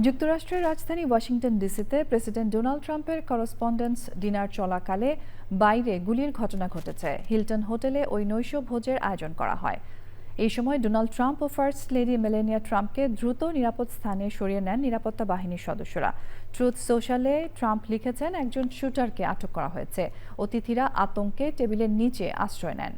যুক্তরাষ্ট্রের রাজধানী Washington ডিসিতে president Donald ট্রাম্পের করেসপন্ডেন্স ডিনার চলাকালে বাইরে গুলির ঘটনা ঘটেছে। হিলটন হোটেলে ওই নৈশ ভোজের আয়োজন করা হয়। এই সময় ডোনাল্ড ট্রাম্প ও ফার্স্ট লেডি মেলেনিয়া ট্রাম্পকে দ্রুত নিরাপদ স্থানে সরিয়ে নেন নিরাপত্তা বাহিনীর সদস্যরা। ট্রুথ সোশ্যালে ট্রাম্প লিখেছেন, একজন শুটারকে আটক করা হয়েছে। অতিথিরা আতঙ্কে টেবিলের নিচে আশ্রয় নেন।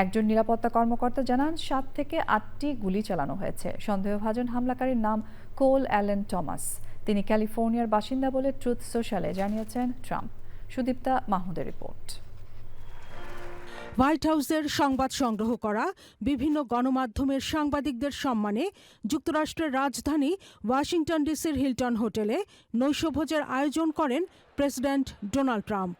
একজন নিরাপত্তা কর্মকর্তা জানান, 7 থেকে 8টি গুলি চালানো হয়েছে। সন্দেহভাজন হামলাকারীর নাম কোল অ্যালেন টমাস। তিনি ক্যালিফোর্নিয়ার বাসিন্দা বলে ট্রুথ সোশ্যালে জানিয়েছেন ট্রাম্প। সুদীপ্তা মাহমুদের রিপোর্ট। হোয়াইট হাউসের সংবাদ সংগ্রহ করা বিভিন্ন গণমাধ্যমের সাংবাদিকদের সম্মানে যুক্তরাষ্ট্রের রাজধানী ওয়াশিংটন ডিসির হিলটন হোটেলে নৈশভোজের আয়োজন করেন প্রেসিডেন্ট ডোনাল্ড ট্রাম্প।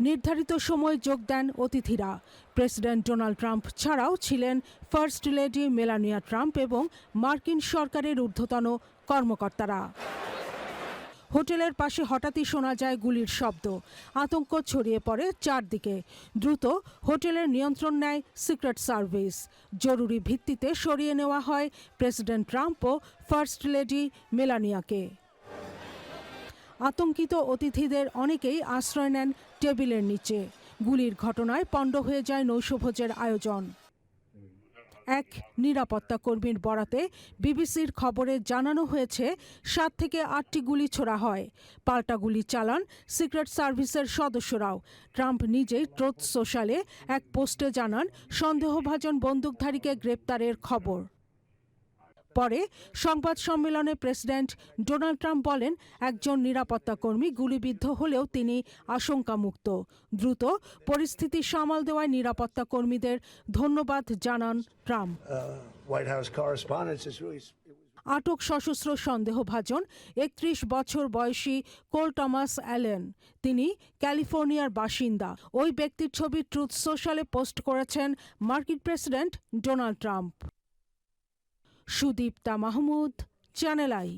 নির্ধারিত সময়ে যোগ দেন অতিথিরা। প্রেসিডেন্ট ডোনাল্ড ট্রাম্প ছাড়াও ছিলেন ফার্স্ট লেডি মেলানিয়া ট্রাম্প এবং মার্কিন সরকারের ঊর্ধ্বতন কর্মকর্তারা। হোটেলের পাশে হঠাৎই শোনা যায় গুলির শব্দ। আতঙ্ক ছড়িয়ে পড়ে চারদিকে। দ্রুত হোটেলের নিয়ন্ত্রণ নেয় সিক্রেট সার্ভিস। জরুরি ভিত্তিতে সরিয়ে নেওয়া হয় প্রেসিডেন্ট ট্রাম্প ও ফার্স্ট লেডি মেলানিয়াকে। আতঙ্কিত অতিথিদের অনেকেই আশ্রয় নেন টেবিলের নিচে। গুলির ঘটনায় পণ্ড হয়ে যায় নৈশভোজের আয়োজন। এক নিরাপত্তা কর্মীর বরাতে বিবিসির খবরে জানানো হয়েছে, 7 থেকে 8টি গুলি ছোড়া হয়। পাল্টা গুলি চালান সিক্রেট সার্ভিসের সদস্যরাও। ট্রাম্প নিজেই ট্রুথ সোশ্যালে এক পোস্টে জানান, সন্দেহভাজন বন্দুকধারীকে গ্রেপ্তারের খবর। পরে সংবাদ সম্মেলনে প্রেসিডেন্ট ডোনাল্ড ট্রাম্প বলেন, একজন নিরাপত্তা কর্মী গুলিবিদ্ধ হলেও তিনি আশঙ্কামুক্ত। দ্রুত পরিস্থিতি সামাল দেওয়ায় নিরাপত্তা কর্মীদের ধন্যবাদ জানান ট্রাম্প। আটক সশস্ত্র সন্দেহভাজন 31 বছর বয়সী কোল টমাস অ্যালেন। তিনি ক্যালিফোর্নিয়ার বাসিন্দা। ওই ব্যক্তির ছবি ট্রুথ সোশ্যালে পোস্ট করেছেন মার্কিন president Donald Trump. Sudipta Mahmud, channel I.